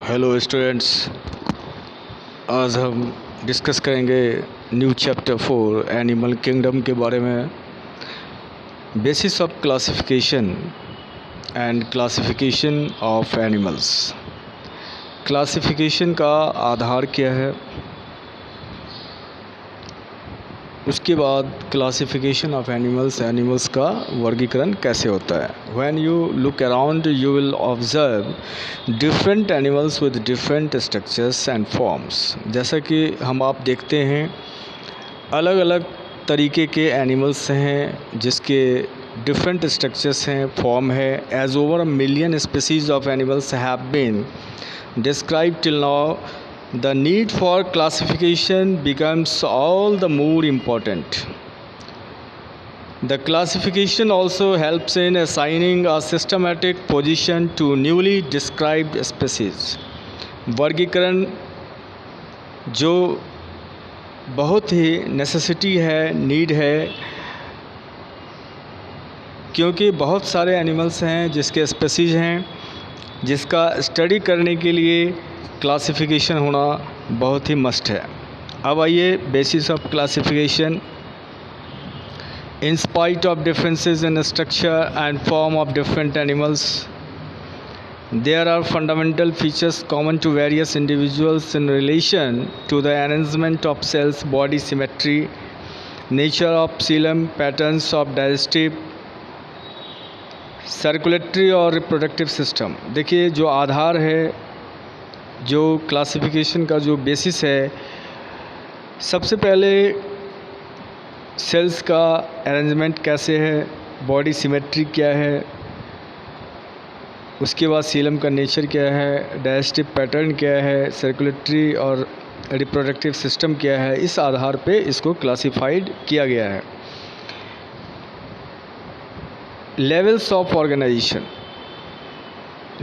Hello students, आज हम discuss करेंगे न्यू चैप्टर 4 एनिमल किंगडम के बारे में। Basis of classification and classification of animals. Classification का आधार क्या है, उसके बाद क्लासिफिकेशन ऑफ एनिमल्स का वर्गीकरण कैसे होता है। When you look around you will observe different animals with different structures and forms. जैसा कि आप देखते हैं अलग अलग तरीके के एनिमल्स हैं जिसके डिफरेंट स्ट्रक्चर्स हैं, फॉर्म है। As over 1 million species of animals have been described till now, the need for classification becomes all the more important. The classification also helps in assigning a systematic position to newly described species. वर्गीकरण जो बहुत ही necessity है, need है, क्योंकि बहुत सारे animals हैं जिसके स्पीसीज हैं जिसका स्टडी करने के लिए क्लासिफिकेशन होना बहुत ही मस्ट है। अब आइए basis of classification. In spite of differences in structure and form of different animals, there are fundamental features common to various individuals in relation to the arrangement of cells, body symmetry, nature of coelom, patterns of digestive, circulatory और reproductive system. देखिए, जो आधार है, जो classification का जो basis है, सबसे पहले सेल्स का अरेंजमेंट कैसे है, बॉडी सिमेट्री क्या है, उसके बाद सीलम का नेचर क्या है, डाइजेस्टिव पैटर्न क्या है, सर्कुलेटरी और रिप्रोडक्टिव सिस्टम क्या है। इस आधार पे इसको क्लासिफाइड किया गया है। Levels of organisation.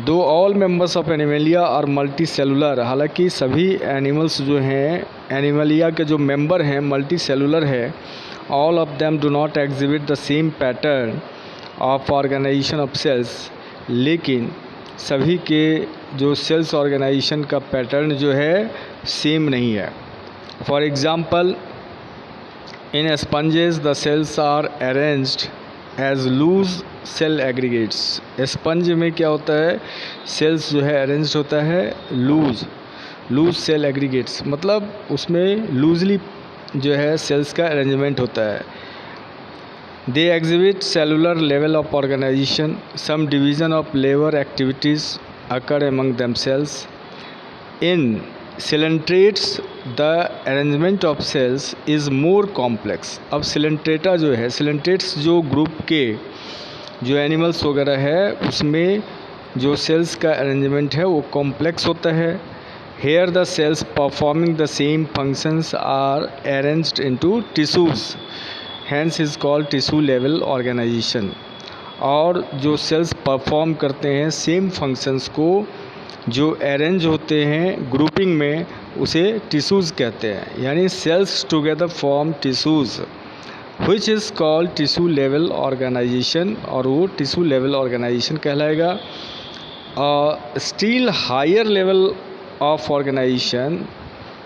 Though all members of Animalia और मल्टी सेलुलर, हालांकि सभी एनिमल्स जो हैं एनिमलिया के जो मेंबर हैं मल्टी सेलुलर है, all of them do not exhibit the same pattern of organisation of cells, लेकिन सभी के जो सेल्स ऑर्गेनाइजेशन का पैटर्न जो है सेम नहीं है। For example, in sponges the cells are arranged as loose cell aggregates. Sponge में क्या होता है, सेल्स जो है अरेंज होता है लूज सेल एग्रीगेट्स, मतलब उसमें लूजली जो है सेल्स का अरेंजमेंट होता है। They exhibit cellular level of organisation, some division of labour activities occur among themselves. In coelenterates the arrangement of cells is more complex. अब सिलेंट्रेटा जो है, सिलेंट्रेट्स जो ग्रुप के जो एनिमल्स वगैरह है उसमें जो सेल्स का अरेंजमेंट है वो कॉम्प्लेक्स होता है। Here the cells performing the same functions are arranged into tissues, hence is called tissue level organisation. और जो सेल्स परफॉर्म करते हैं सेम फंक्शंस को जो अरेंज होते हैं ग्रुपिंग में, उसे टिश्यूज़ कहते हैं। यानी cells together form tissues which is called tissue level organisation, और वो टिश्यू लेवल ऑर्गेनाइजेशन कहलाएगा। Still higher level of organisation,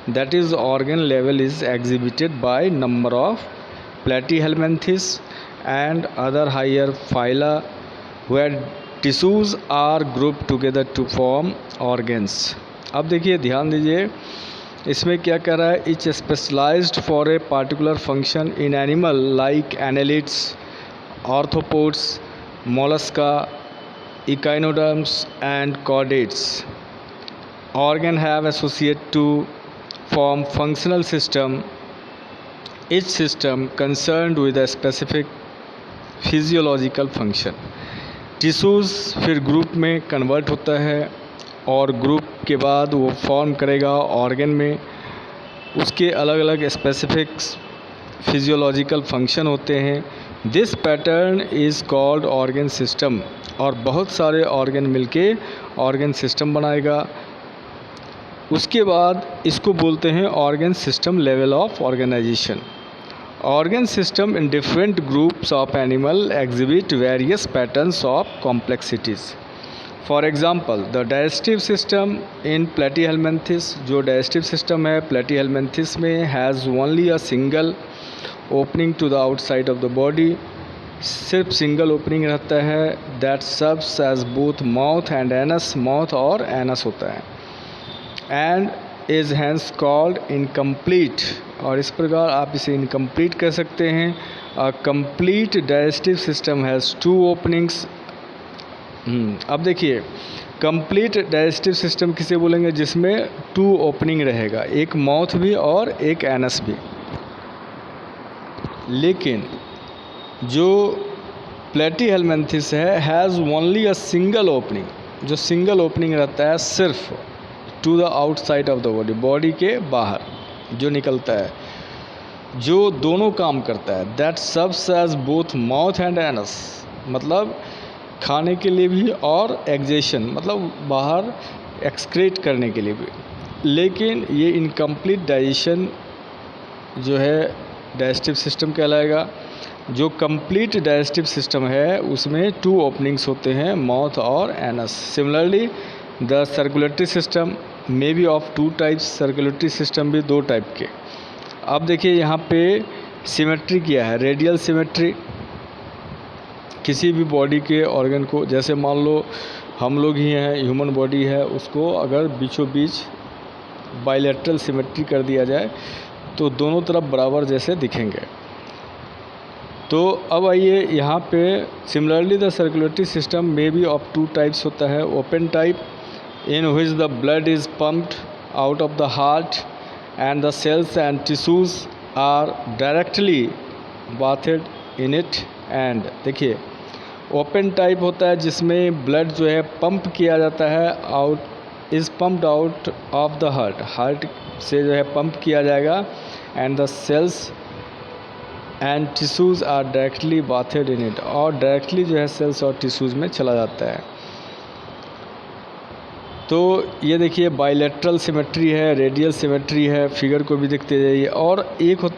that is organ level, is exhibited by number of platyhelminthes and other higher phyla where tissues are group together to form organs. अब देखिए, ध्यान दीजिए, इसमें क्या कह रहा है, each specialised for a particular function in animal like annelids, arthropods, mollusca, echinoderms and chordates. Organ have associate to form functional system, each system concerned with a specific physiological function। Tissues फिर group में convert होता है और group के बाद वो form करेगा organ में। उसके अलग अलग स्पेसिफिक फिजियोलॉजिकल फंक्शन होते हैं। This pattern is called organ system, और बहुत सारे ऑर्गन मिलके ऑर्गन सिस्टम बनाएगा। उसके बाद इसको बोलते हैं organ system level of organisation. Organ system in different groups of animal exhibit various patterns of complexities. For example the digestive system in platyhelminthes, जो डाइजेस्टिव सिस्टम है प्लेटीहेलमिन्थेस में has only a single opening to the outside of the body, सिर्फ single opening रहता है। That serves as both mouth and anus, mouth और anus होता है। And is hence called incomplete, और इस प्रकार आप इसे इनकम्प्लीट कह सकते हैं। A complete digestive system has two openings. अब देखिए कंप्लीट डाइजेस्टिव सिस्टम किसे बोलेंगे, जिसमें टू ओपनिंग रहेगा, एक माउथ भी और एक एनस भी। लेकिन जो प्लेटीहेलमिन्थेस है has only a single opening, जो सिंगल ओपनिंग रहता है सिर्फ to the outside of the body, body के बाहर जो निकलता है, जो दोनों काम करता है। That serves as both mouth and anus, मतलब खाने के लिए भी और एक्जेशन मतलब बाहर एक्सक्रीट करने के लिए भी। लेकिन ये इनकम्प्लीट डाइजेशन जो है डाइजेस्टिव सिस्टम कहलाएगा। जो कंप्लीट डाइजेस्टिव सिस्टम है उसमें टू ओपनिंग्स होते हैं, माउथ और anus. Similarly the circulatory system may be of two types, circulatory system भी दो टाइप के। अब देखिए यहाँ पे सिमेट्री किया है, रेडियल सिमेट्री। किसी भी बॉडी के ऑर्गन को, जैसे मान लो हम लोग ही हैं, ह्यूमन बॉडी है, उसको अगर बीचों बीच बाइलेटरल सिमेट्री कर दिया जाए तो दोनों तरफ बराबर जैसे दिखेंगे। तो अब आइए यहाँ पे similarly the circulatory system may be of two types होता है। Open type in which the blood is pumped out of the heart and the cells and tissues are directly bathed in it. And देखिए open type होता है जिसमें blood जो है pump किया जाता है, out is pumped out of the heart, heart से जो है पंप किया जाएगा। And the cells and tissues are directly bathed in it, और डायरेक्टली जो है सेल्स और टिश्यूज़ में चला जाता है। तो ये देखिए बाइलेटरल सिमेट्री है, रेडियल सिमेट्री है, फिगर को भी देखते जाइए। और एक होता